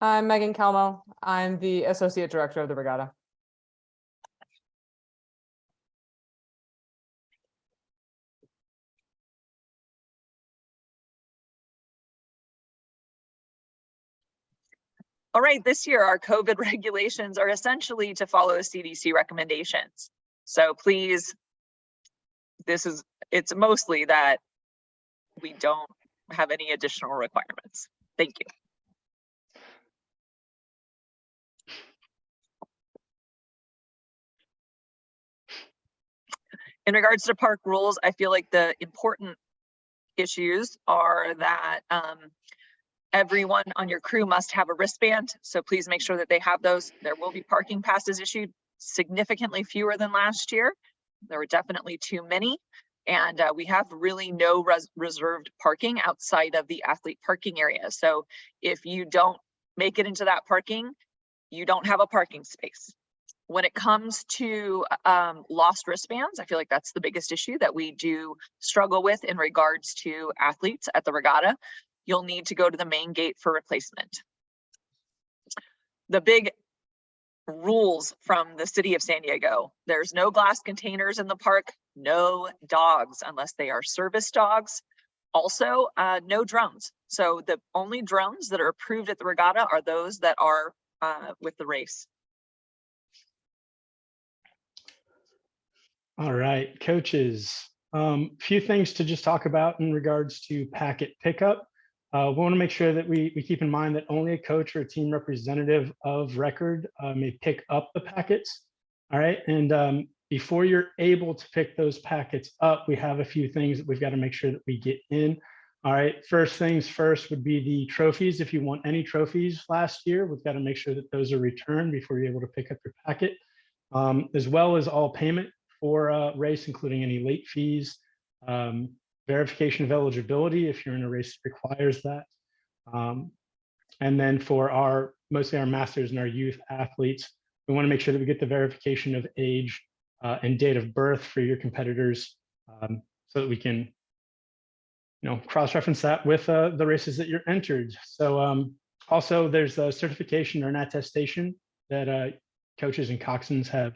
I'm Megan Calmo. I'm the Associate Director of the Regatta. All right, this year our COVID regulations are essentially to follow CDC recommendations. So please, it's mostly that we don't have any additional requirements. Thank you. In regards to park rules, I feel like the important issues are that everyone on your crew must have a wristband. So please make sure that they have those. There will be parking passes issued, significantly fewer than last year. There were definitely too many. And we have really no reserved parking outside of the athlete parking area. So if you don't make it into that parking, you don't have a parking space. When it comes to lost wristbands, I feel like that's the biggest issue that we do struggle with in regards to athletes at the regatta. You'll need to go to the main gate for replacement. The big rules from the city of San Diego: there's no glass containers in the park, no dogs unless they are service dogs. Also, no drones. So the only drones that are approved at the regatta are those that are with the race. All right, coaches. Few things to just talk about in regards to packet pickup. We want to make sure that we keep in mind that only a coach or a team representative of record may pick up the packets. All right, and before you're able to pick those packets up, we have a few things that we've got to make sure that we get in. All right, first things first would be the trophies. If you want any trophies last year, we've got to make sure that those are returned before you're able to pick up your packet, as well as all payment for race, including any late fees, verification of eligibility if you're in a race that requires that. And then for mostly our masters and our youth athletes, we want to make sure that we get the verification of age and date of birth for your competitors, so that we can, cross-reference that with the races that you're entered. So also there's a certification or an attestation that coaches and coxswains have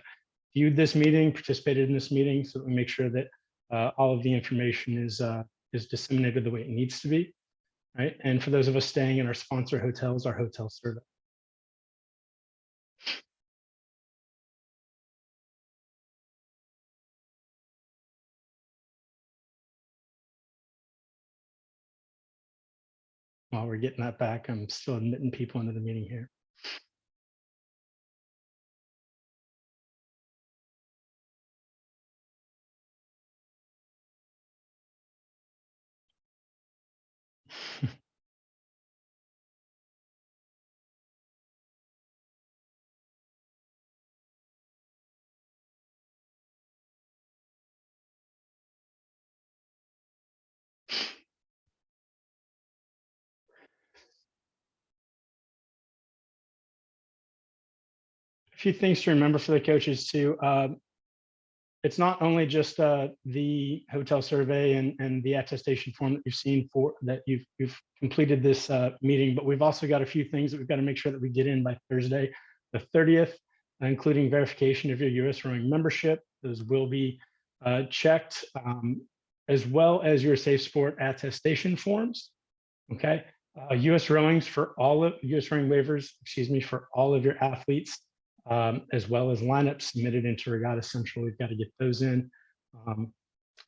viewed this meeting, participated in this meeting, so that we make sure that all of the information is disseminated the way it needs to be, right? And for those of us staying in our sponsor hotels, our hotel survey. While we're getting that back, I'm still admitting people into the meeting here. A few things to remember for the coaches too. It's not only just the hotel survey and the attestation form that you've seen that you've completed this meeting, but we've also got a few things that we've got to make sure that we get in by Thursday, the 30th, including verification of your US rowing membership. Those will be checked, as well as your safe sport attestation forms. Okay, US rowings for US rowing waivers, for all of your athletes, as well as lineups submitted into Regatta Central. We've got to get those in.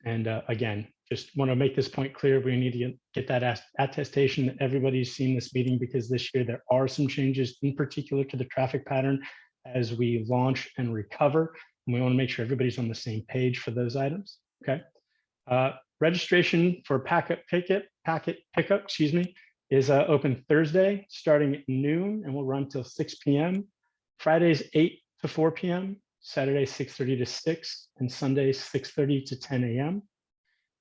Again, just want to make this point clear. We need to get that attestation that everybody's seen this meeting, because this year there are some changes, in particular to the traffic pattern as we launch and recover. And we want to make sure everybody's on the same page for those items. Okay. Registration for packet pickup, is open Thursday starting at noon and will run till 6 p.m. Fridays 8 to 4 p.m., Saturdays 6:30 to 6, and Sundays 6:30 to 10 a.m.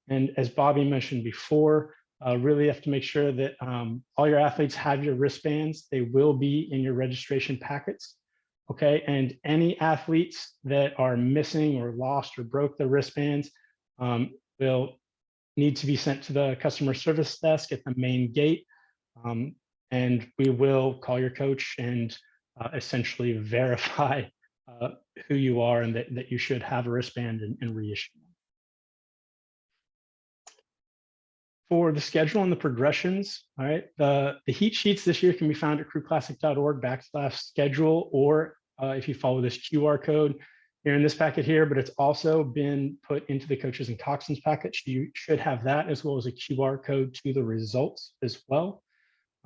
And as Bobby mentioned before, really have to make sure that all your athletes have your wristbands. They will be in your registration packets. Okay, and any athletes that are missing or lost or broke their wristbands will need to be sent to the customer service desk at the main gate. and we will call your coach and essentially verify who you are and that you should have a wristband and reissue them. For the schedule and the progressions, all right, the heat sheets this year can be found at crewclassic.org/schedule, or if you follow this QR code here in this packet here, but it's also been put into the coaches and coxswains package. You should have that as well as a QR code to the results as well.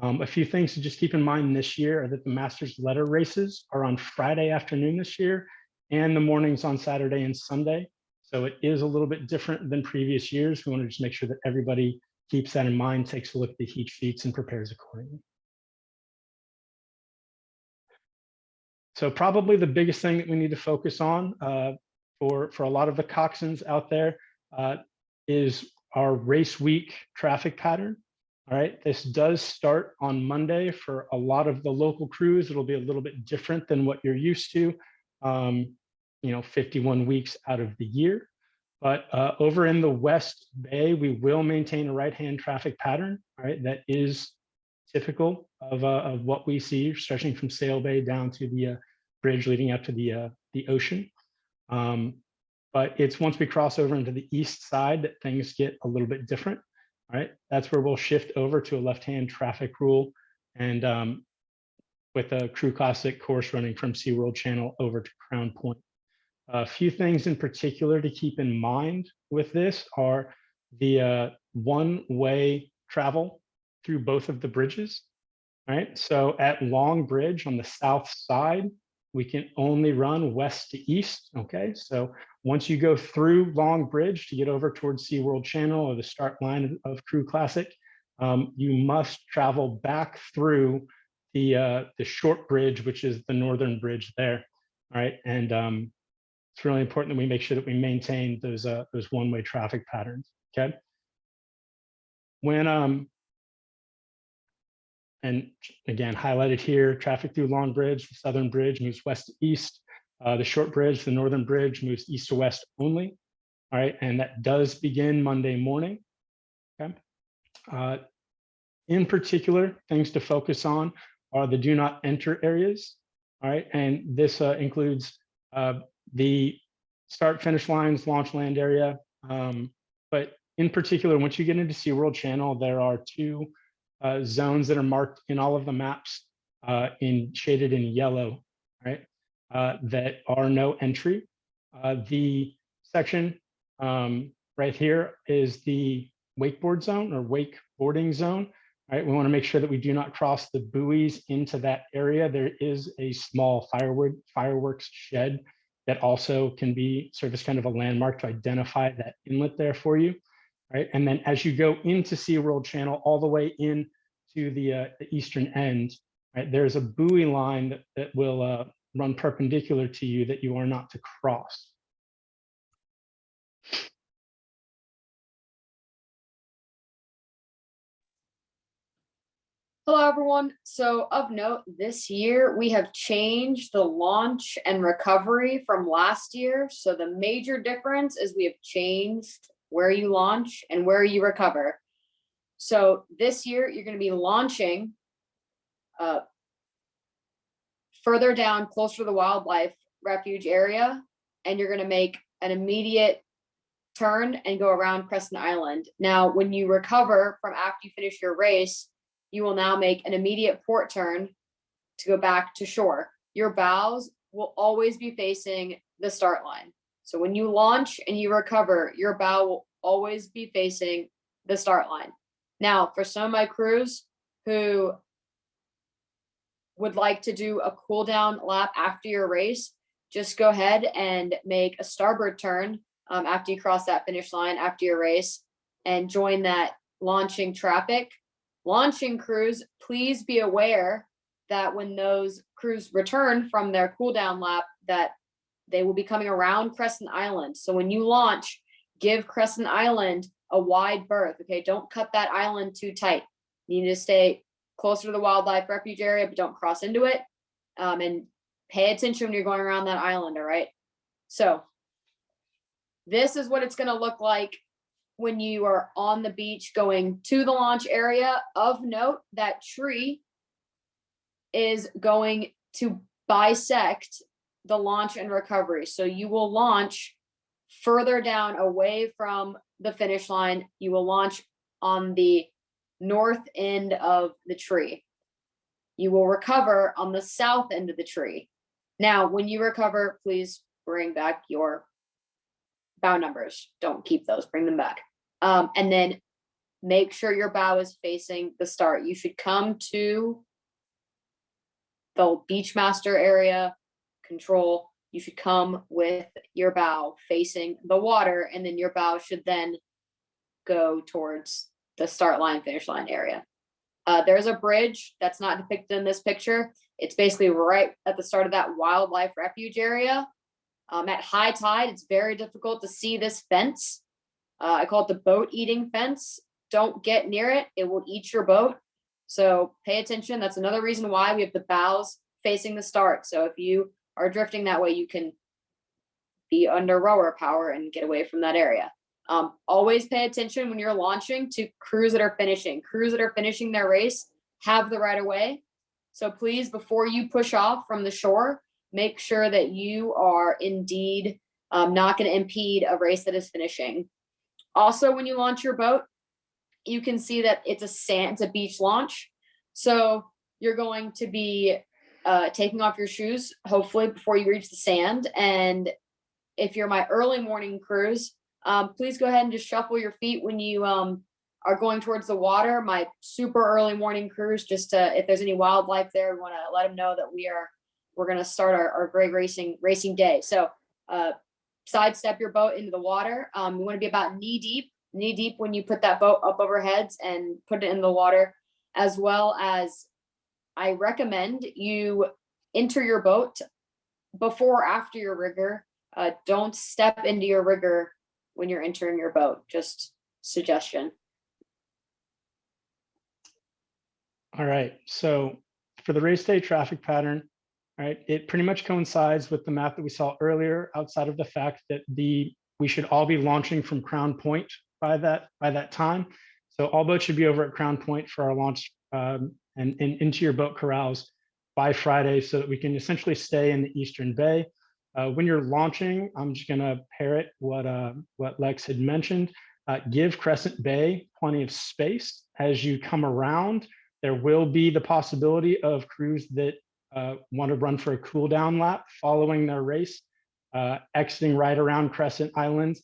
A few things to just keep in mind this year are that the Masters letter races are on Friday afternoon this year, and the mornings on Saturday and Sunday. So it is a little bit different than previous years. We want to just make sure that everybody keeps that in mind, takes a look at the heat sheets and prepares accordingly. So probably the biggest thing that we need to focus on for a lot of the coxswains out there is our race week traffic pattern. All right, this does start on Monday. For a lot of the local crews, it'll be a little bit different than what you're used to, 51 weeks out of the year. But over in the West Bay, we will maintain a right-hand traffic pattern, all right, that is typical of what we see, stretching from Sail Bay down to the bridge leading up to the ocean. But it's once we cross over into the east side that things get a little bit different. All right, that's where we'll shift over to a left-hand traffic rule, and with a Crew Classic course running from SeaWorld Channel over to Crown Point. A few things in particular to keep in mind with this are the one-way travel through both of the bridges. All right, so at Long Bridge on the south side, we can only run west to east. Okay, so once you go through Long Bridge to get over towards SeaWorld Channel or the start line of Crew Classic, you must travel back through the short bridge, which is the northern bridge there. All right, and it's really important that we make sure that we maintain those one-way traffic patterns. Okay, when and again, highlighted here, traffic through Long Bridge, the southern bridge moves west to east. The short bridge, the northern bridge, moves east to west only. All right, and that does begin Monday morning. Okay. In particular, things to focus on are the do not enter areas. All right, and this includes the start finish lines, launch land area. But in particular, once you get into SeaWorld Channel, there are two zones that are marked in all of the maps shaded in yellow, right? That are no entry. The section right here is the wakeboard zone or wakeboarding zone. Right, we want to make sure that we do not cross the buoys into that area. There is a small fireworks shed that also can serve as kind of a landmark to identify that inlet there for you. Right, and then as you go into SeaWorld Channel all the way in to the eastern end, right, there's a buoy line that will run perpendicular to you that you are not to cross. Hello, everyone. So of note, this year we have changed the launch and recovery from last year. So the major difference is we have changed where you launch and where you recover. So this year you're going to be launching further down, closer to the wildlife refuge area, and you're going to make an immediate turn and go around Crescent Island. Now, when you recover from after you finish your race, you will now make an immediate port turn to go back to shore. Your bows will always be facing the start line. So when you launch and you recover, your bow will always be facing the start line. Now, for some of my crews who would like to do a cool down lap after your race, just go ahead and make a starboard turn after you cross that finish line after your race and join that launching traffic. Launching crews, please be aware that when those crews return from their cool down lap, that they will be coming around Crescent Island. So when you launch, give Crescent Island a wide berth. Okay, don't cut that island too tight. You need to stay closer to the wildlife refuge area, but don't cross into it. And pay attention when you're going around that island. All right. So this is what it's going to look like when you are on the beach going to the launch area. Of note, that tree is going to bisect the launch and recovery. So you will launch further down away from the finish line. You will launch on the north end of the tree. You will recover on the south end of the tree. Now, when you recover, please bring back your bow numbers. Don't keep those, bring them back. And then make sure your bow is facing the start. You should come to the Beachmaster area control. You should come with your bow facing the water, and then your bow should then go towards the start line, finish line area. There's a bridge that's not depicted in this picture. It's basically right at the start of that wildlife refuge area. At high tide, it's very difficult to see this fence. I call it the boat eating fence. Don't get near it. It will eat your boat. So pay attention. That's another reason why we have the bows facing the start. So if you are drifting that way, you can be under rower power and get away from that area. Always pay attention when you're launching to crews that are finishing. Crews that are finishing their race have the right of way. So please, before you push off from the shore, make sure that you are indeed not going to impede a race that is finishing. Also, when you launch your boat, you can see that it's a beach launch. So you're going to be taking off your shoes, hopefully before you reach the sand. And if you're my early morning crews, please go ahead and just shuffle your feet when you are going towards the water. My super early morning crews, just if there's any wildlife there, we want to let them know that we're going to start our great racing day. So sidestep your boat into the water. You want to be about knee deep when you put that boat up over heads and put it in the water, as well as I recommend you enter your boat before or after your rigger. Don't step into your rigger when you're entering your boat. Just suggestion. All right. So for the race day traffic pattern, all right, it pretty much coincides with the map that we saw earlier, outside of the fact that we should all be launching from Crown Point by that time. So all boats should be over at Crown Point for our launch and into your boat corrals by Friday, so that we can essentially stay in the Eastern Bay. When you're launching, I'm just going to parrot what Lex had mentioned. Give Crescent Bay plenty of space. As you come around, there will be the possibility of crews that want to run for a cool down lap following their race, exiting right around Crescent Island,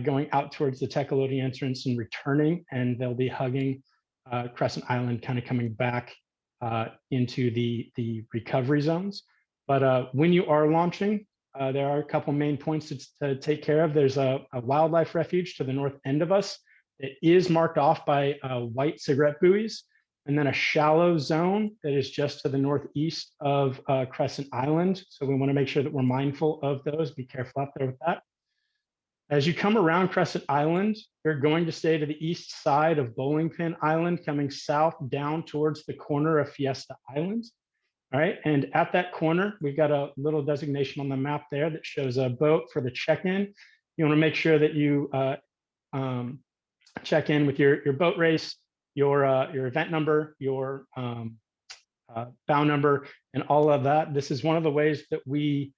going out towards the Tecolote entrance and returning, and they'll be hugging Crescent Island, kind of coming back into the recovery zones. But when you are launching, there are a couple main points to take care of. There's a wildlife refuge to the north end of us. It is marked off by white cigarette buoys, and then a shallow zone that is just to the northeast of Crescent Island. So we want to make sure that we're mindful of those. Be careful out there with that. As you come around Crescent Island, you're going to stay to the east side of Bowling Pin Island, coming south down towards the corner of Fiesta Island. All right, and at that corner, we've got a little designation on the map there that shows a boat for the check-in. You want to make sure that you check in with your boat race, your event number, your bow number, and all of that. This is one of the ways that we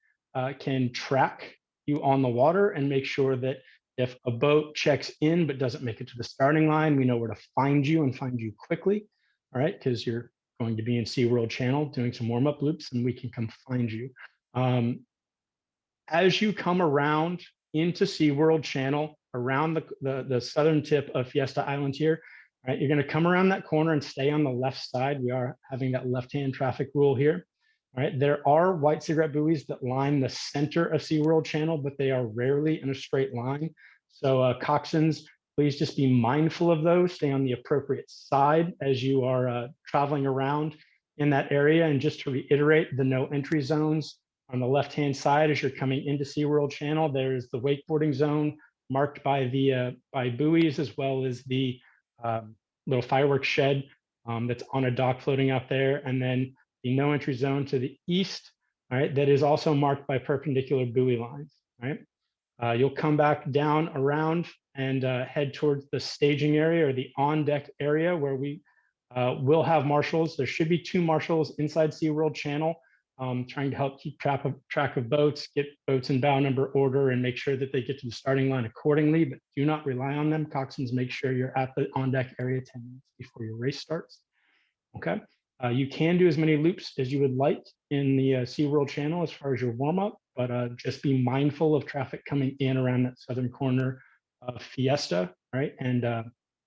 can track you on the water and make sure that if a boat checks in but doesn't make it to the starting line, we know where to find you and find you quickly. All right, because you're going to be in SeaWorld Channel doing some warm-up loops, and we can come find you. As you come around into SeaWorld Channel, around the southern tip of Fiesta Island here, right, you're going to come around that corner and stay on the left side. We are having that left-hand traffic rule here. All right, there are white cigarette buoys that line the center of SeaWorld Channel, but they are rarely in a straight line. So Coxswains, please just be mindful of those. Stay on the appropriate side as you are traveling around in that area. And just to reiterate, the no entry zones on the left-hand side as you're coming into SeaWorld Channel, there's the wakeboarding zone marked by by buoys, as well as the little fireworks shed that's on a dock floating out there. And then the no entry zone to the east, all right, that is also marked by perpendicular buoy lines, right? You'll come back down around and head towards the staging area or the on deck area where we We'll have marshals. There should be 2 marshals inside SeaWorld Channel, trying to help keep track of boats, get boats in bow number order, and make sure that they get to the starting line accordingly, but do not rely on them. Coxswains, make sure you're at the on-deck area 10 minutes before your race starts. Okay. You can do as many loops as you would like in the SeaWorld Channel as far as your warm-up, but just be mindful of traffic coming in around that southern corner of Fiesta, right? And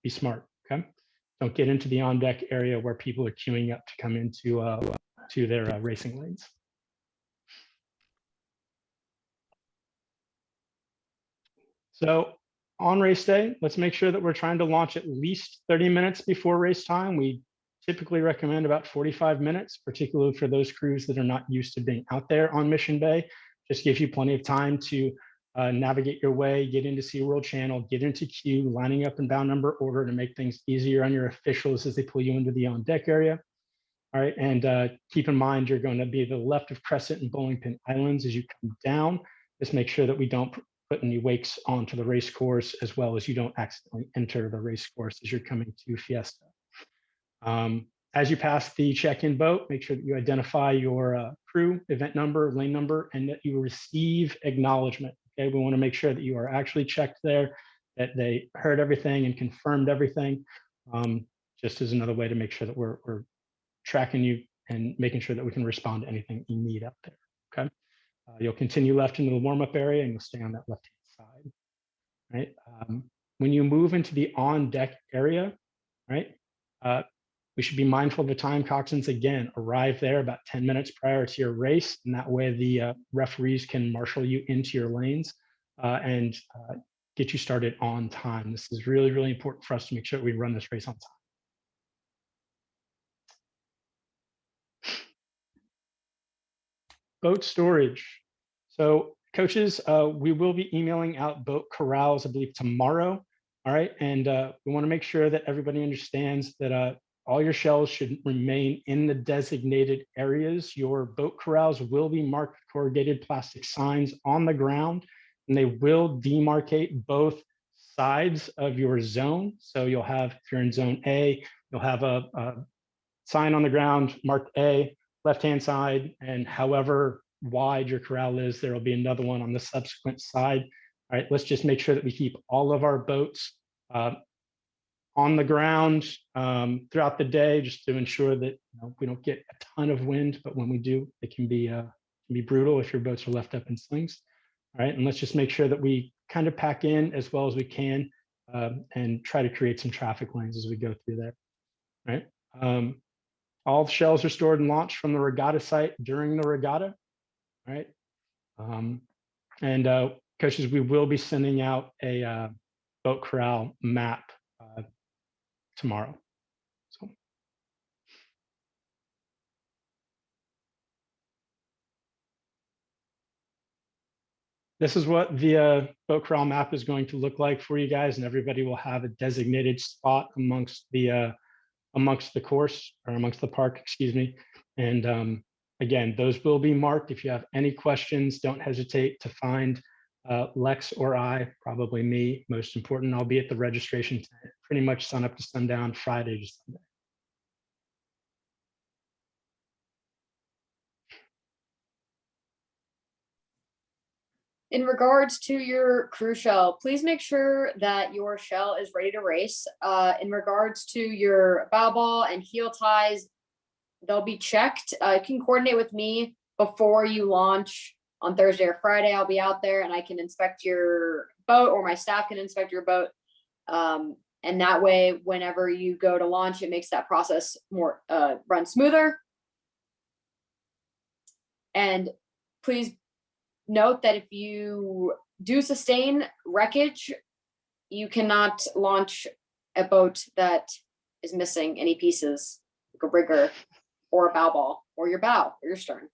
be smart, okay? Don't get into the on-deck area where people are queuing up to come into to their racing lanes. So on race day, let's make sure that we're trying to launch at least 30 minutes before race time. We typically recommend about 45 minutes, particularly for those crews that are not used to being out there on Mission Bay. Just gives you plenty of time to navigate your way, get into SeaWorld Channel, get into queue, lining up in bow number order to make things easier on your officials as they pull you into the on-deck area. All right, and keep in mind, you're going to be to the left of Crescent and Bowling Pin Islands as you come down. Just make sure that we don't put any wakes onto the race course, as well as you don't accidentally enter the race course as you're coming to Fiesta. As you pass the check-in boat, make sure that you identify your crew, event number, lane number, and that you receive acknowledgement. Okay, we want to make sure that you are actually checked there, that they heard everything and confirmed everything, just as another way to make sure that we're tracking you and making sure that we can respond to anything you need up there. Okay, you'll continue left into the warm-up area and you'll stay on that left-hand side. Right, when you move into the on-deck area, right, we should be mindful of the time. Coxswains, again, arrive there about 10 minutes prior to your race, and that way the referees can marshal you into your lanes and get you started on time. This is really, really important for us to make sure that we run this race on time. Boat storage. So coaches, we will be emailing out boat corrals, I believe, tomorrow. All right, and we want to make sure that everybody understands that all your shells should remain in the designated areas. Your boat corrals will be marked with corrugated plastic signs on the ground, and they will demarcate both sides of your zone. So you'll have, if you're in zone A, you'll have a sign on the ground marked A, left-hand side, and however wide your corral is, there will be another one on the subsequent side. All right, let's just make sure that we keep all of our boats on the ground throughout the day, just to ensure that we don't get a ton of wind, but when we do, it can be brutal if your boats are left up in slings. All right, and let's just make sure that we kind of pack in as well as we can and try to create some traffic lanes as we go through there. Right. All shells are stored and launched from the regatta site during the regatta. Right. And coaches, we will be sending out a boat corral map tomorrow. So. This is what the boat corral map is going to look like for you guys, and everybody will have a designated spot amongst the course, or amongst the park, excuse me. And again, those will be marked. If you have any questions, don't hesitate to find Lex or I, probably me, most important. I'll be at the registration tent pretty much sun up to sundown, Friday to Sunday. In regards to your crew shell, please make sure that your shell is ready to race. In regards to your bow ball and heel ties, they'll be checked. You can coordinate with me before you launch on Thursday or Friday. I'll be out there and I can inspect your boat, or my staff can inspect your boat. And that way, whenever you go to launch, it makes that process more run smoother. And please note that if you do sustain wreckage, you cannot launch a boat that is missing any pieces, like a rigger or a bow ball or your bow or your stern.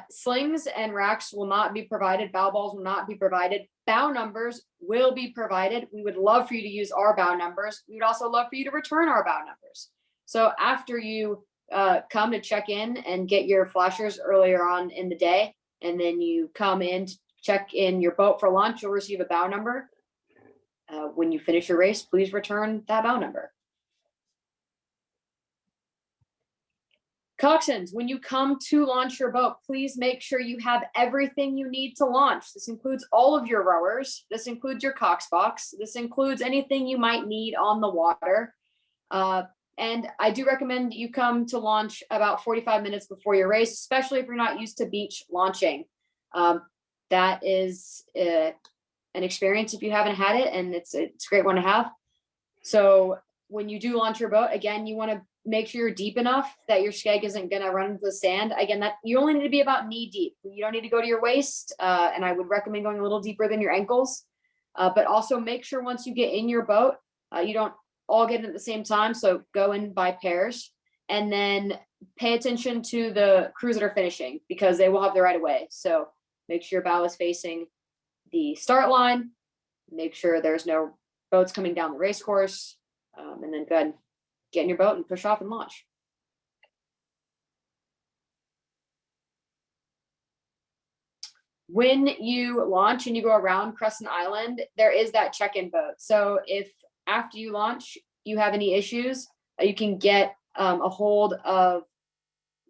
Slings and racks will not be provided. Bow balls will not be provided. Bow numbers will be provided. We would love for you to use our bow numbers. We would also love for you to return our bow numbers. So after you come to check in and get your flashers earlier on in the day, and then you come in to check in your boat for lunch, you'll receive a bow number. When you finish your race, please return that bow number. Coxswains, when you come to launch your boat, please make sure you have everything you need to launch. This includes all of your rowers. This includes your Cox box. This includes anything you might need on the water. And I do recommend you come to launch about 45 minutes before your race, especially if you're not used to beach launching. That is an experience if you haven't had it, and it's a great one to have. So when you do launch your boat, again, you want to make sure you're deep enough that your skeg isn't going to run into the sand. Again, that you only need to be about knee deep. You don't need to go to your waist. And I would recommend going a little deeper than your ankles. But also make sure once you get in your boat, you don't all get in at the same time. So go in by pairs, and then pay attention to the crews that are finishing, because they will have the right of way. So make sure your bow is facing the start line. Make sure there's no boats coming down the race course. And then go ahead and get in your boat and push off and launch. When you launch and you go around Crescent Island, there is that check-in boat. So if after you launch, you have any issues, you can get a hold of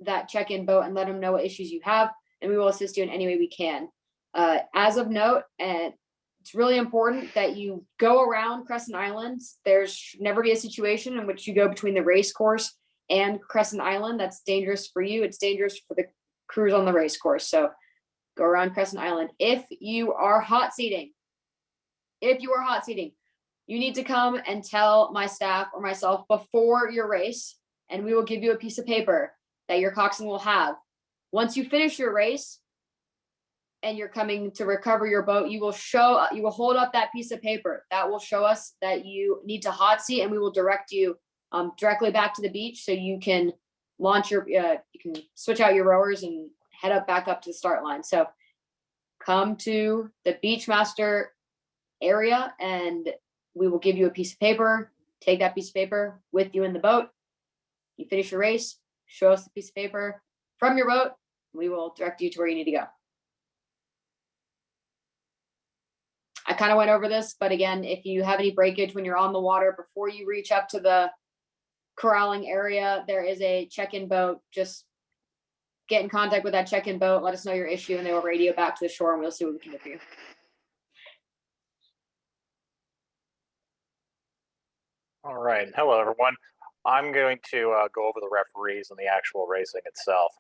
that check-in boat and let them know what issues you have, and we will assist you in any way we can. As of note, and it's really important that you go around Crescent Island. There should never be a situation in which you go between the race course and Crescent Island. That's dangerous for you. It's dangerous for the crews on the race course. So go around Crescent Island. If you are hot seating, you need to come and tell my staff or myself before your race, and we will give you a piece of paper that your coxswain will have. Once you finish your race and you're coming to recover your boat, you will hold up that piece of paper that will show us that you need to hot seat, and we will direct you directly back to the beach so you can launch your, you can switch out your rowers and head back up to the start line. So come to the Beachmaster area and we will give you a piece of paper. Take that piece of paper with you in the boat. You finish your race, show us the piece of paper from your boat. We will direct you to where you need to go. I kind of went over this, but again, if you have any breakage when you're on the water, before you reach up to the corralling area, there is a check-in boat. Just get in contact with that check-in boat, let us know your issue, and they will radio back to the shore, and we'll see what we can do for you. All right. Hello, everyone. I'm going to go over the referees and the actual racing itself.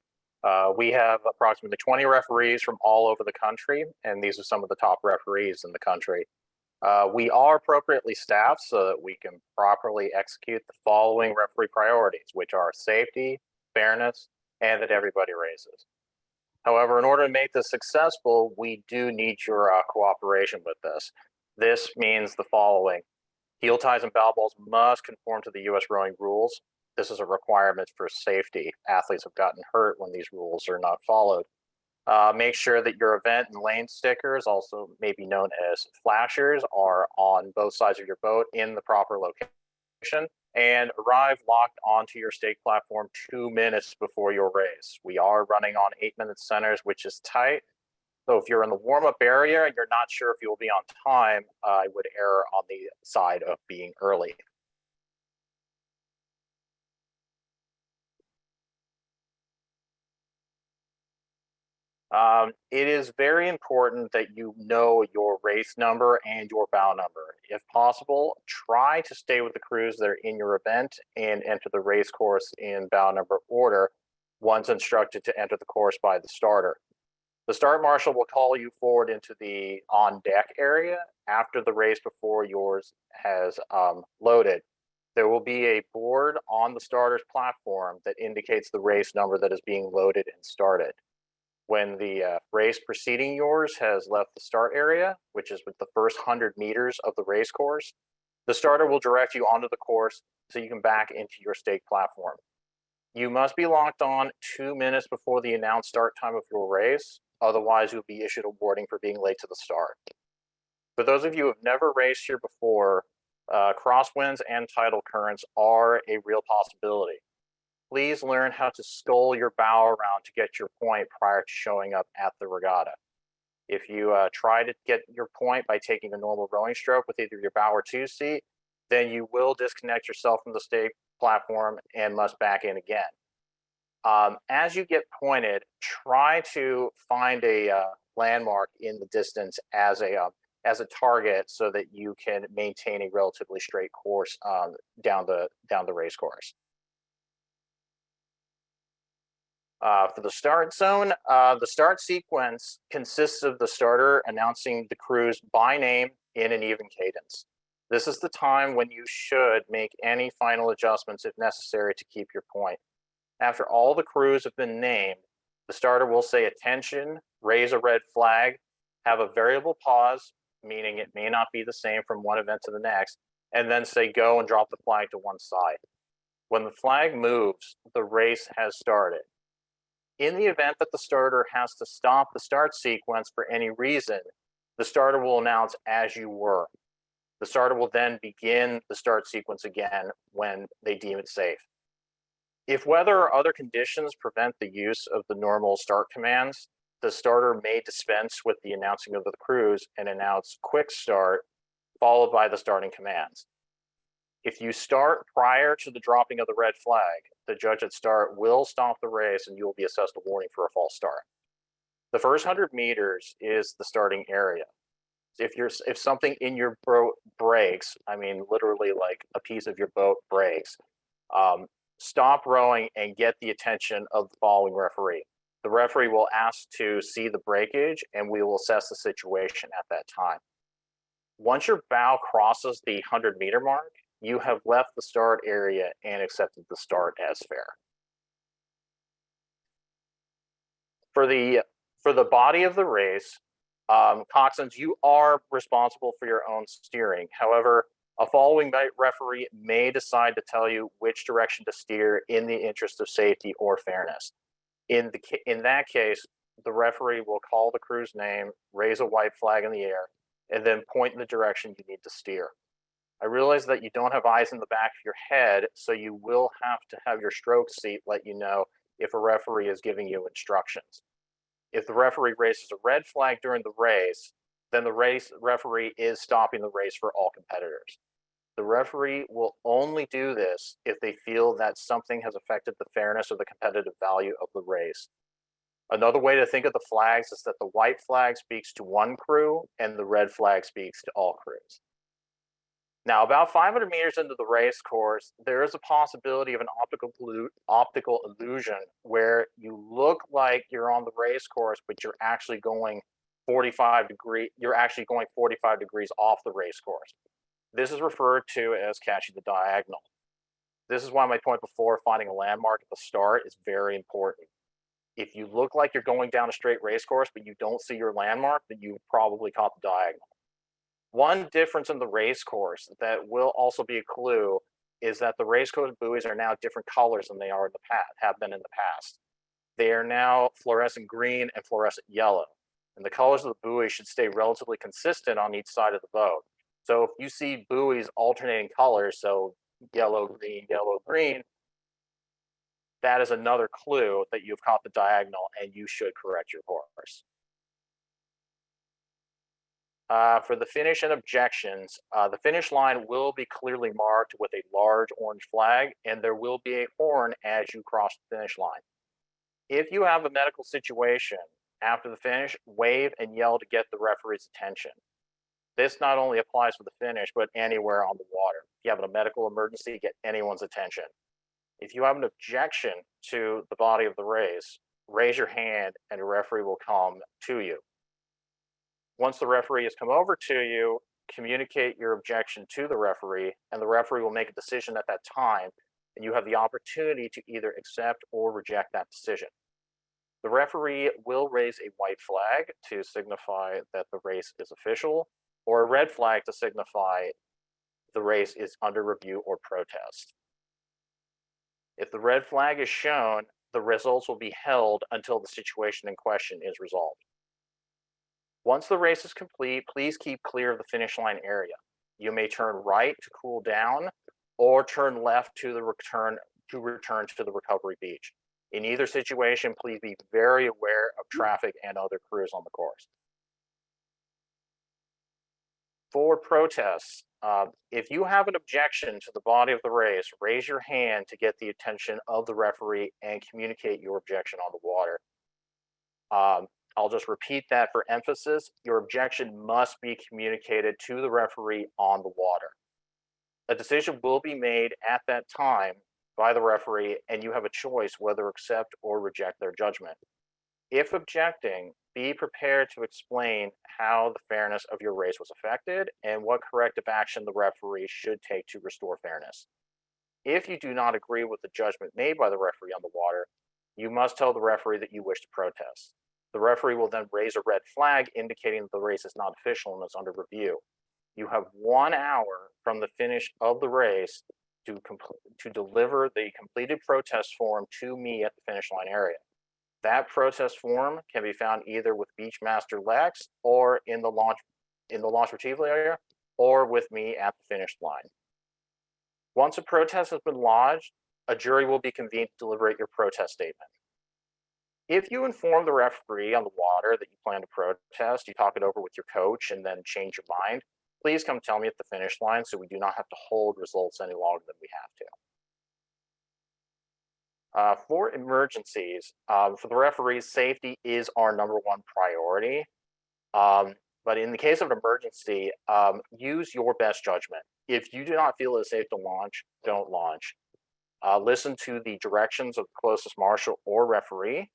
We have approximately 20 referees from all over the country, and these are some of the top referees in the country. We are appropriately staffed so that we can properly execute the following referee priorities, which are safety, fairness, and that everybody races. However, in order to make this successful, we do need your cooperation with this. This means the following. Heel ties and bow balls must conform to the U.S. rowing rules. This is a requirement for safety. Athletes have gotten hurt when these rules are not followed. Make sure that your event and lane stickers, also maybe known as flashers, are on both sides of your boat in the proper location, and arrive locked onto your stake platform 2 minutes before your race. We are running on 8-minute centers, which is tight. So if you're in the warm-up area and you're not sure if you'll be on time, I would err on the side of being early. It is very important that you know your race number and your bow number. If possible, try to stay with the crews that are in your event and enter the race course in bow number order once instructed to enter the course by the starter. The start marshal will call you forward into the on deck area after the race before yours has loaded. There will be a board on the starter's platform that indicates the race number that is being loaded and started. When the race preceding yours has left the start area, which is with the first 100 meters of the race course, the starter will direct you onto the course so you can back into your stake platform. You must be locked on 2 minutes before the announced start time of your race. Otherwise, you'll be issued a warning for being late to the start. For those of you who have never raced here before, crosswinds and tidal currents are a real possibility. Please learn how to scull your bow around to get your point prior to showing up at the regatta. If you try to get your point by taking a normal rowing stroke with either your bow or two seat, then you will disconnect yourself from the stake platform and must back in again. As you get pointed, try to find a landmark in the distance as a target so that you can maintain a relatively straight course down the race course. For the start zone, the start sequence consists of the starter announcing the crews by name in an even cadence. This is the time when you should make any final adjustments if necessary to keep your point. After all the crews have been named, the starter will say attention, raise a red flag, have a variable pause, meaning it may not be the same from one event to the next, and then say go and drop the flag to one side. When the flag moves, the race has started. In the event that the starter has to stop the start sequence for any reason, the starter will announce as you were. The starter will then begin the start sequence again when they deem it safe. If weather or other conditions prevent the use of the normal start commands, the starter may dispense with the announcing of the crews and announce quick start, followed by the starting commands. If you start prior to the dropping of the red flag, the judge at start will stop the race and you will be assessed a warning for a false start. The first 100 meters is the starting area. If something in your boat breaks, I mean literally like a piece of your boat breaks, stop rowing and get the attention of the following referee. The referee will ask to see the breakage and we will assess the situation at that time. Once your bow crosses the 100-meter mark, you have left the start area and accepted the start as fair. For the body of the race, Coxswains, you are responsible for your own steering. However, a following referee may decide to tell you which direction to steer in the interest of safety or fairness. In that case, the referee will call the crew's name, raise a white flag in the air, and then point in the direction you need to steer. I realize that you don't have eyes in the back of your head, so you will have to have your stroke seat let you know if a referee is giving you instructions. If the referee raises a red flag during the race, then the referee is stopping the race for all competitors. The referee will only do this if they feel that something has affected the fairness or the competitive value of the race. Another way to think of the flags is that the white flag speaks to one crew and the red flag speaks to all crews. Now, about 500 meters into the race course, there is a possibility of an optical illusion where you look like you're on the race course, but you're actually going 45 degrees off the race course. This is referred to as catching the diagonal. This is why my point before, finding a landmark at the start is very important. If you look like you're going down a straight race course, but you don't see your landmark, then you probably caught the diagonal. One difference in the race course that will also be a clue is that the race course buoys are now different colors than they are in the past, have been in the past. They are now fluorescent green and fluorescent yellow, and the colors of the buoy should stay relatively consistent on each side of the boat. So if you see buoys alternating colors, so yellow, green, that is another clue that you've caught the diagonal and you should correct your course. For the finish and objections, the finish line will be clearly marked with a large orange flag, and there will be a horn as you cross the finish line. If you have a medical situation after the finish, wave and yell to get the referee's attention. This not only applies for the finish, but anywhere on the water. If you have a medical emergency, get anyone's attention. If you have an objection to the body of the race, raise your hand and a referee will come to you. Once the referee has come over to you, communicate your objection to the referee, and the referee will make a decision at that time, and you have the opportunity to either accept or reject that decision. The referee will raise a white flag to signify that the race is official, or a red flag to signify the race is under review or protest. If the red flag is shown, the results will be held until the situation in question is resolved. Once the race is complete, please keep clear of the finish line area. You may turn right to cool down or turn left to return to the recovery beach. In either situation, please be very aware of traffic and other crews on the course. For protests, if you have an objection to the body of the race, raise your hand to get the attention of the referee and communicate your objection on the water. I'll just repeat that for emphasis. Your objection must be communicated to the referee on the water. A decision will be made at that time by the referee, and you have a choice whether to accept or reject their judgment. If objecting, be prepared to explain how the fairness of your race was affected and what corrective action the referee should take to restore fairness. If you do not agree with the judgment made by the referee on the water, you must tell the referee that you wish to protest. The referee will then raise a red flag indicating that the race is not official and is under review. You have 1 hour from the finish of the race to deliver the completed protest form to me at the finish line area. That protest form can be found either with Beachmaster Lex or in the launch retrieval area, or with me at the finish line. Once a protest has been lodged, a jury will be convened to deliberate your protest statement. If you inform the referee on the water that you plan to protest, you talk it over with your coach and then change your mind, please come tell me at the finish line so we do not have to hold results any longer than we have to. For emergencies, for the referees, safety is our #1 priority. But in the case of an emergency, use your best judgment. If you do not feel it's safe to launch, don't launch. Listen to the directions of the closest marshal or referee.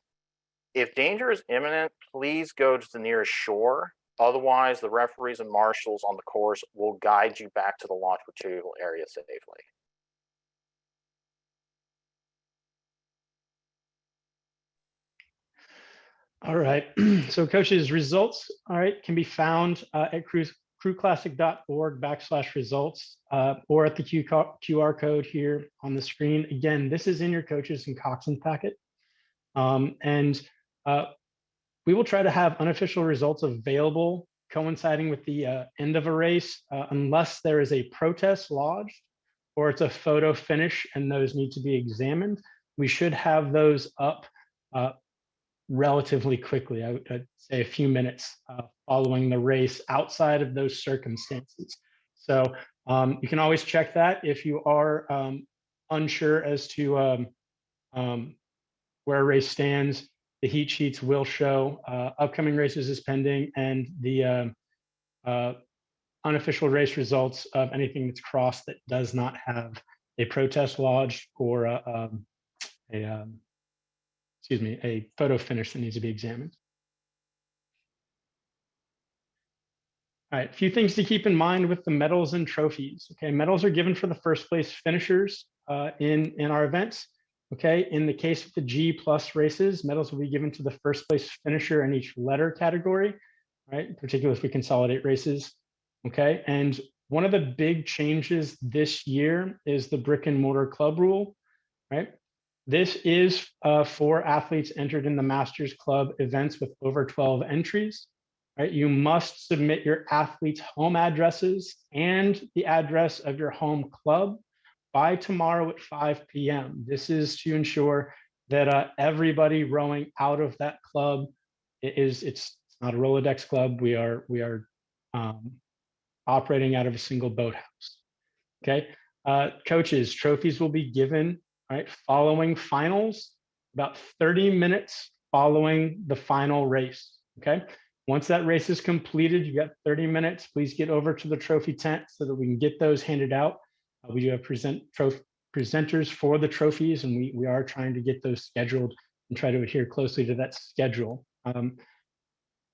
If danger is imminent, please go to the nearest shore. Otherwise, the referees and marshals on the course will guide you back to the launch retrieval area safely. All right, so coaches, results, all right, can be found at crewclassic.org/results or at the QR code here on the screen. Again, this is in your coaches and Coxswains packet. We will try to have unofficial results available coinciding with the end of a race unless there is a protest lodged or it's a photo finish and those need to be examined. We should have those up relatively quickly. I'd say a few minutes following the race outside of those circumstances. So you can always check that if you are unsure as to where a race stands. The heat sheets will show upcoming races is pending and the unofficial race results of anything that's crossed that does not have a protest lodged or a photo finish that needs to be examined. All right, a few things to keep in mind with the medals and trophies. Okay, medals are given for the first place finishers in our events. Okay, in the case of the G+ races, medals will be given to the first place finisher in each letter category, right? Particularly if we consolidate races. Okay, and one of the big changes this year is the brick and mortar club rule, right? This is for athletes entered in the Masters Club events with over 12 entries, right? You must submit your athletes' home addresses and the address of your home club by tomorrow at 5 p.m. This is to ensure that everybody rowing out of that club it's not a Rolodex club. We are operating out of a single boathouse. Okay, coaches, trophies will be given right following finals, about 30 minutes following the final race. Okay, once that race is completed, you got 30 minutes. Please get over to the trophy tent so that we can get those handed out. We do have presenters for the trophies, and we are trying to get those scheduled and try to adhere closely to that schedule.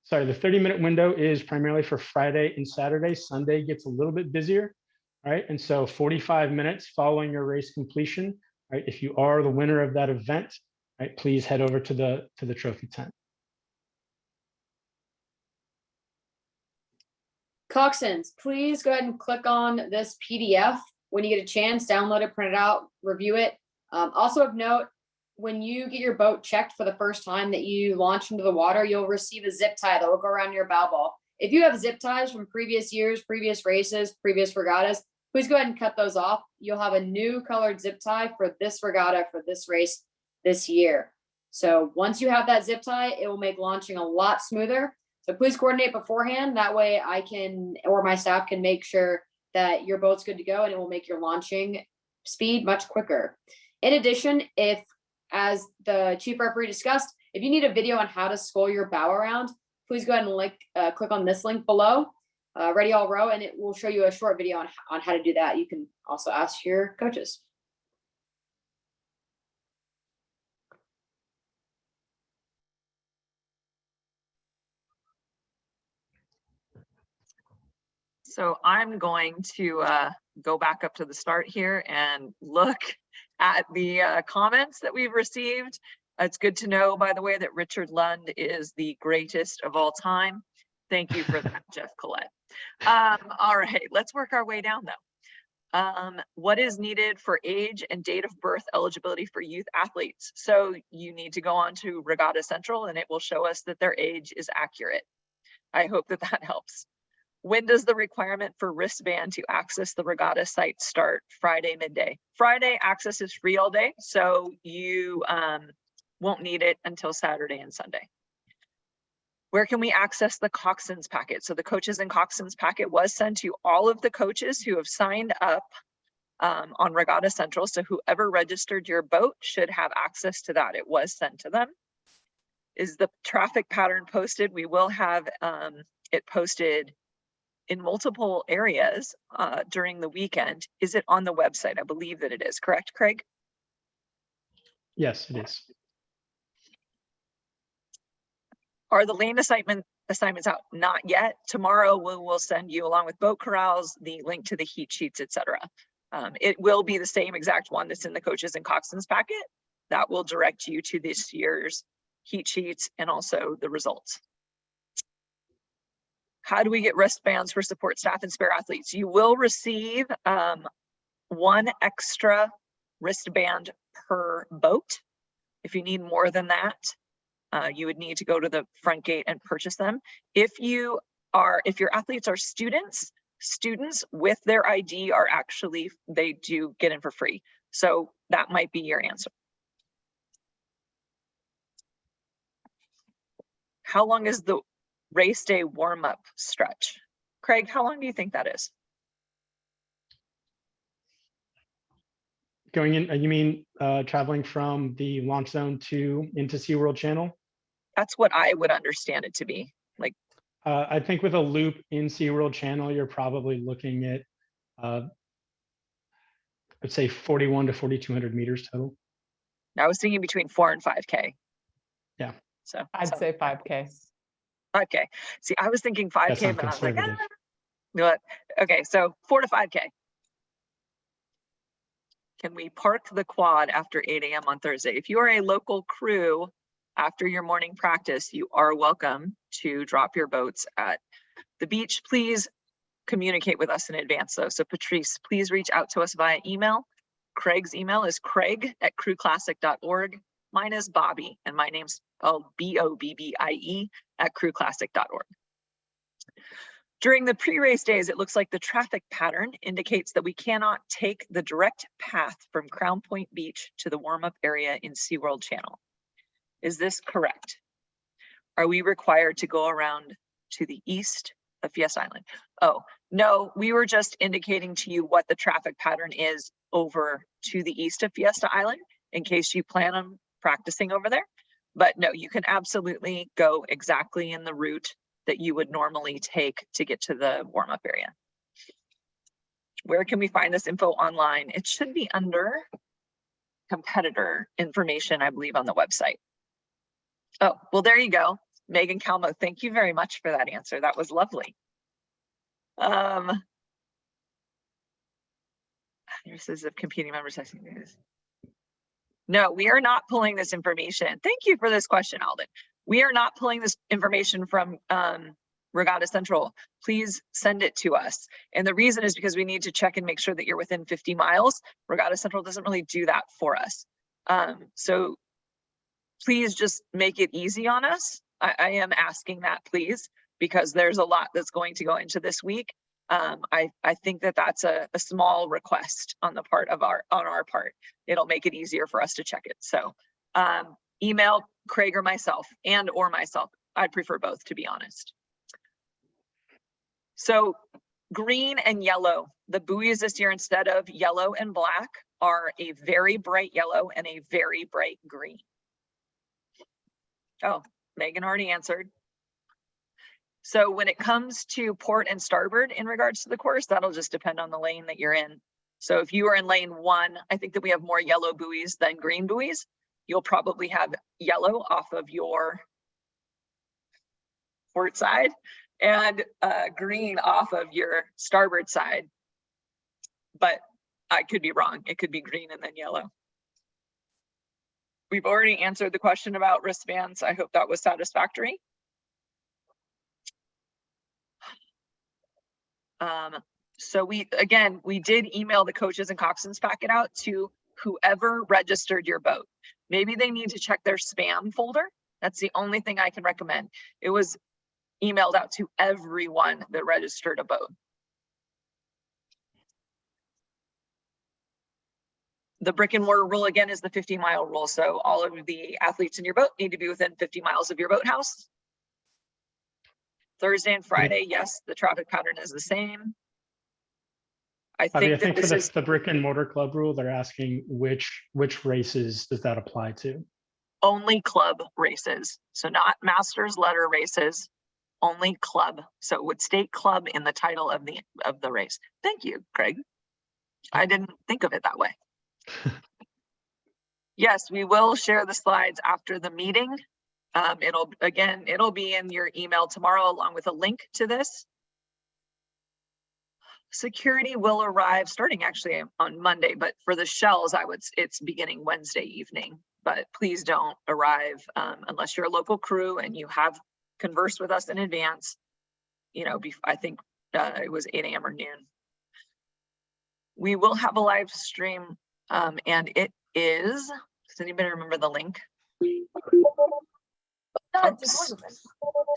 Sorry, the 30-minute window is primarily for Friday and Saturday. Sunday gets a little bit busier, right? And so 45 minutes following your race completion, right? If you are the winner of that event, right, please head over to the trophy tent. Coxswains, please go ahead and click on this PDF when you get a chance, download it, print it out, review it. Also of note, when you get your boat checked for the first time that you launch into the water, you'll receive a zip tie that will go around your bow ball. If you have zip ties from previous years, previous races, previous regattas, please go ahead and cut those off. You'll have a new colored zip tie for this regatta, for this race this year. So once you have that zip tie, it will make launching a lot smoother. So please coordinate beforehand. That way I can, or my staff can make sure that your boat's good to go, and it will make your launching speed much quicker. In addition, if, as the chief referee discussed, if you need a video on how to scull your bow around, please go ahead and click on this link below, Ready All Row, and it will show you a short video on how to do that. You can also ask your coaches. So I'm going to go back up to the start here and look at the comments that we've received. It's good to know, by the way, that Richard Lund is the greatest of all time. Thank you for that, Jeff Collette. All right, let's work our way down though. What is needed for age and date of birth eligibility for youth athletes? So you need to go on to Regatta Central and it will show us that their age is accurate. I hope that that helps. When does the requirement for wristband to access the regatta site start? Friday midday. Friday access is free all day, so you won't need it until Saturday and Sunday. Where can we access the Coxswains packet? So the coaches and Coxswains packet was sent to all of the coaches who have signed up on Regatta Central. So whoever registered your boat should have access to that. It was sent to them. Is the traffic pattern posted? We will have it posted in multiple areas during the weekend. Is it on the website? I believe that it is, correct, Craig? Yes, it is. Are the lane assignments out? Not yet. Tomorrow we will send you, along with boat corrals, the link to the heat sheets, etc. It will be the same exact one that's in the coaches and Coxswains packet. That will direct you to this year's heat sheets and also the results. How do we get wristbands for support staff and spare athletes? You will receive one extra wristband per boat. If you need more than that, you would need to go to the front gate and purchase them. If your athletes are students with their ID are actually, they do get in for free. So that might be your answer. How long is the race day warm-up stretch? Craig, how long do you think that is? Going in, you mean traveling from the launch zone into SeaWorld Channel? That's what I would understand it to be. Like, I think with a loop in SeaWorld Channel, you're probably looking at, I'd say 41 to 4,200 meters total. I was thinking between 4 and 5K. Yeah. So I'd say 5K. 5K. See, I was thinking 5K, but I was like, conservative. Okay, so 4 to 5K. Can we park the quad after 8 a.m. on Thursday? If you are a local crew, after your morning practice, you are welcome to drop your boats at the beach. Please communicate with us in advance though. So Patrice, please reach out to us via email. Craig's email is craig@crewclassic.org. Mine is Bobby, and my name's spelled BOBBIE at crewclassic.org. During the pre-race days, it looks like the traffic pattern indicates that we cannot take the direct path from Crown Point Beach to the warm-up area in SeaWorld Channel. Is this correct? Are we required to go around to the east of Fiesta Island? Oh, no, we were just indicating to you what the traffic pattern is over to the east of Fiesta Island in case you plan on practicing over there. But no, you can absolutely go exactly in the route that you would normally take to get to the warm-up area. Where can we find this info online? It should be under competitor information, I believe, on the website. Oh, well, there you go. Megan Calmo, thank you very much for that answer. That was lovely. Nurses of competing members. No, we are not pulling this information. Thank you for this question, Alden. We are not pulling this information from Regatta Central. Please send it to us. And the reason is because we need to check and make sure that you're within 50 miles. Regatta Central doesn't really do that for us. So please just make it easy on us. I am asking that, please, because there's a lot that's going to go into this week. I think that that's a small request on the part of our part. It'll make it easier for us to check it. So email Craig or myself, I'd prefer both, to be honest. So green and yellow, the buoys this year, instead of yellow and black, are a very bright yellow and a very bright green. Oh, Megan already answered. So when it comes to port and starboard in regards to the course, that'll just depend on the lane that you're in. So if you are in lane 1, I think that we have more yellow buoys than green buoys. You'll probably have yellow off of your port side and green off of your starboard side. But I could be wrong. It could be green and then yellow. We've already answered the question about wristbands. I hope that was satisfactory. So we did email the coaches and coxswains packet out to whoever registered your boat. Maybe they need to check their spam folder. That's the only thing I can recommend. It was emailed out to everyone that registered a boat. The brick and mortar rule again is the 50-mile rule. So all of the athletes in your boat need to be within 50 miles of your boathouse. Thursday and Friday, yes, the traffic pattern is the same. I think for the brick and mortar club rule, they're asking which races does that apply to? Only club races. So not masters letter races, only club. So it would state club in the title of the race. Thank you, Craig. I didn't think of it that way. Yes, we will share the slides after the meeting. It'll be in your email tomorrow along with a link to this. Security will arrive starting actually on Monday, but for the shells, it's beginning Wednesday evening. But please don't arrive unless you're a local crew and you have conversed with us in advance. You know, I think it was 8 a.m. or noon. We will have a live stream, and it is. Does anybody remember the link?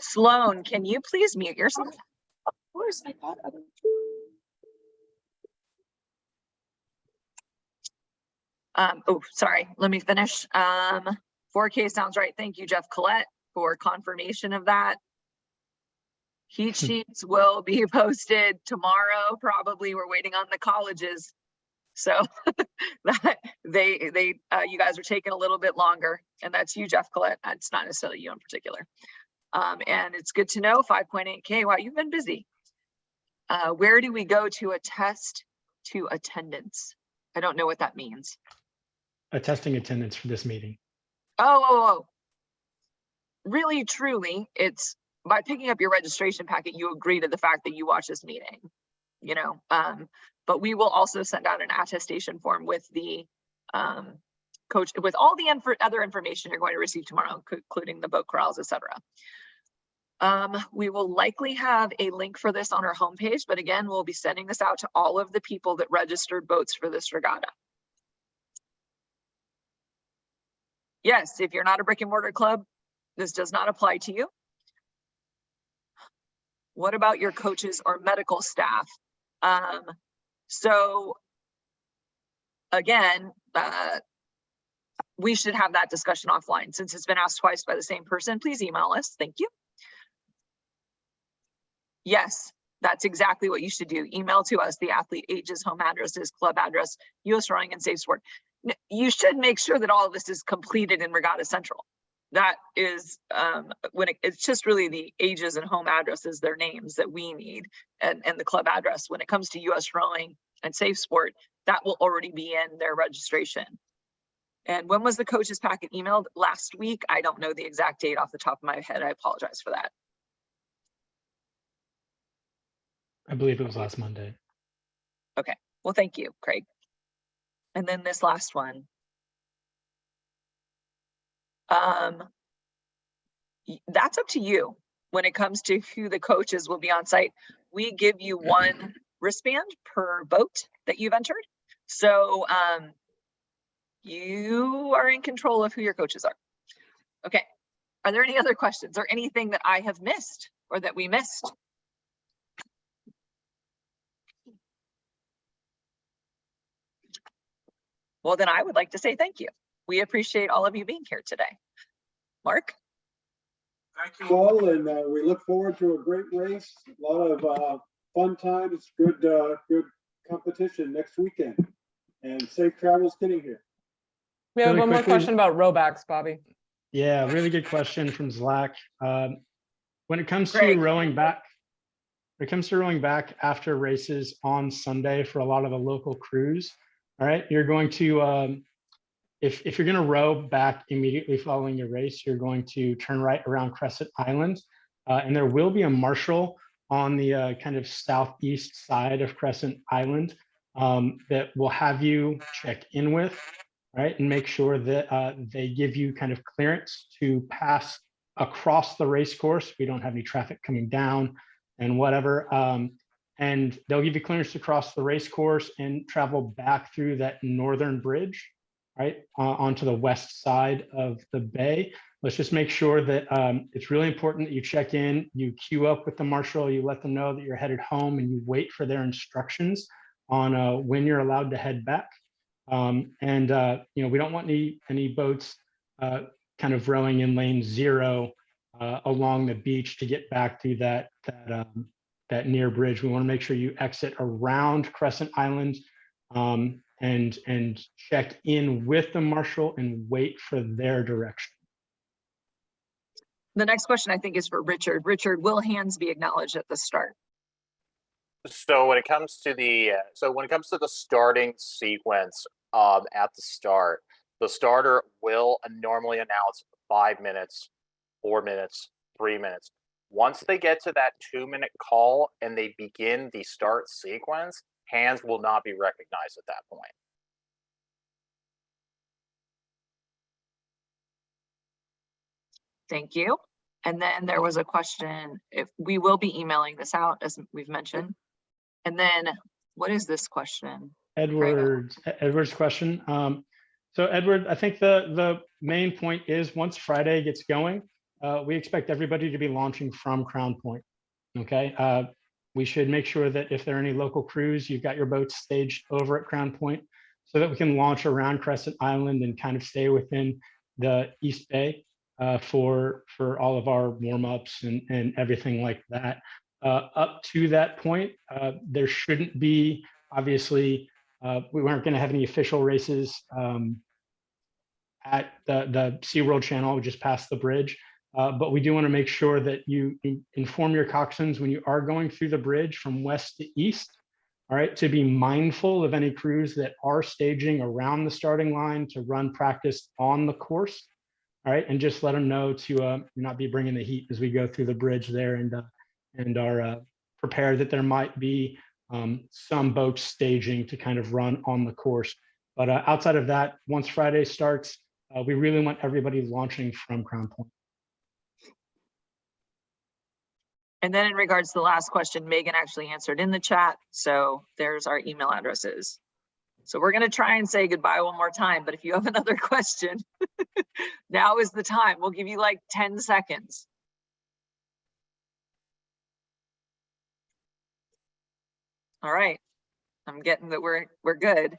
Sloan, can you please mute yourself? Of course, I thought of it. Oh, sorry, let me finish. 4K sounds right. Thank you, Jeff Collette, for confirmation of that. Heat sheets will be posted tomorrow. Probably we're waiting on the colleges. So that you guys are taking a little bit longer, and that's you, Jeff Collette. It's not necessarily you in particular. And it's good to know 5.8K. Wow, you've been busy. Where do we go to attest to attendance? I don't know what that means. Attesting attendance for this meeting. Oh. Really, truly, it's by picking up your registration packet, you agree to the fact that you watch this meeting, you know, but we will also send out an attestation form with the coach, with all the other information you're going to receive tomorrow, including the boat corrals, etc. We will likely have a link for this on our homepage, but again, we'll be sending this out to all of the people that registered boats for this regatta. Yes, if you're not a brick and mortar club, this does not apply to you. What about your coaches or medical staff? So again, we should have that discussion offline. Since it's been asked twice by the same person, please email us. Thank you. Yes, that's exactly what you should do. Email to us the athlete ages, home addresses, club address, US Rowing and Safe Sport. You should make sure that all of this is completed in Regatta Central. That is it's just really the ages and home addresses, their names that we need, and the club address. When it comes to US Rowing and Safe Sport, that will already be in their registration. And when was the coaches packet emailed? Last week. I don't know the exact date off the top of my head. I apologize for that. I believe it was last Monday. Okay, well, thank you, Craig. And then this last one. That's up to you when it comes to who the coaches will be on site. We give you one wristband per boat that you've entered. So you are in control of who your coaches are. Okay, are there any other questions or anything that I have missed or that we missed? Well, then I would like to say thank you. We appreciate all of you being here today. Mark? Thank you all, and we look forward to a great race. A lot of fun times, good competition next weekend. And safe travels getting here. We have Really one more quickly- question about rowbacks, Bobby. Yeah, really good question from Zlak. When it comes to Greg. rowing back, after races on Sunday for a lot of the local crews, all right, you're going to, if you're going to row back immediately following your race, you're going to turn right around Crescent Island, and there will be a marshal on the kind of southeast side of Crescent Island that will have you check in with, right, and make sure that they give you kind of clearance to pass across the race course. We don't have any traffic coming down and whatever. And they'll give you clearance to cross the race course and travel back through that northern bridge, right, onto the west side of the bay. Let's just make sure that it's really important that you check in, you queue up with the marshal, you let them know that you're headed home, and you wait for their instructions on when you're allowed to head back. You know, we don't want any boats kind of rowing in lane 0 along the beach to get back to that near bridge. We want to make sure you exit around Crescent Island and check in with the marshal and wait for their direction. The next question I think is for Richard. Richard, will hands be acknowledged at the start? So when it comes to the starting sequence at the start, the starter will normally announce 5 minutes, 4 minutes, 3 minutes. Once they get to that 2-minute call and they begin the start sequence, hands will not be recognized at that point. Thank you. And then there was a question, if we will be emailing this out, as we've mentioned. And then what is this question? Edward's question. So Edward, I think the main point is once Friday gets going, we expect everybody to be launching from Crown Point. Okay. We should make sure that if there are any local crews, you've got your boats staged over at Crown Point so that we can launch around Crescent Island and kind of stay within the East Bay for all of our warm-ups and everything like that. Up to that point, there shouldn't be, obviously, we weren't going to have any official races at the SeaWorld channel, just past the bridge. But we do want to make sure that you inform your coxswains when you are going through the bridge from west to east, all right, to be mindful of any crews that are staging around the starting line to run practice on the course, all right, and just let them know to not be bringing the heat as we go through the bridge there and are prepared that there might be some boats staging to kind of run on the course. But outside of that, once Friday starts, we really want everybody launching from Crown Point. And then in regards to the last question, Megan actually answered in the chat. So there's our email addresses. So we're going to try and say goodbye one more time. But if you have another question, now is the time. We'll give you like 10 seconds. All right. I'm getting that we're good.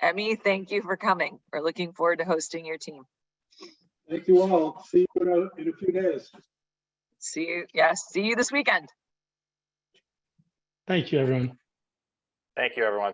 Emmy, thank you for coming. We're looking forward to hosting your team. Thank you all. See you in a few days. See you. Yes. See you this weekend. Thank you, everyone. Thank you, everyone.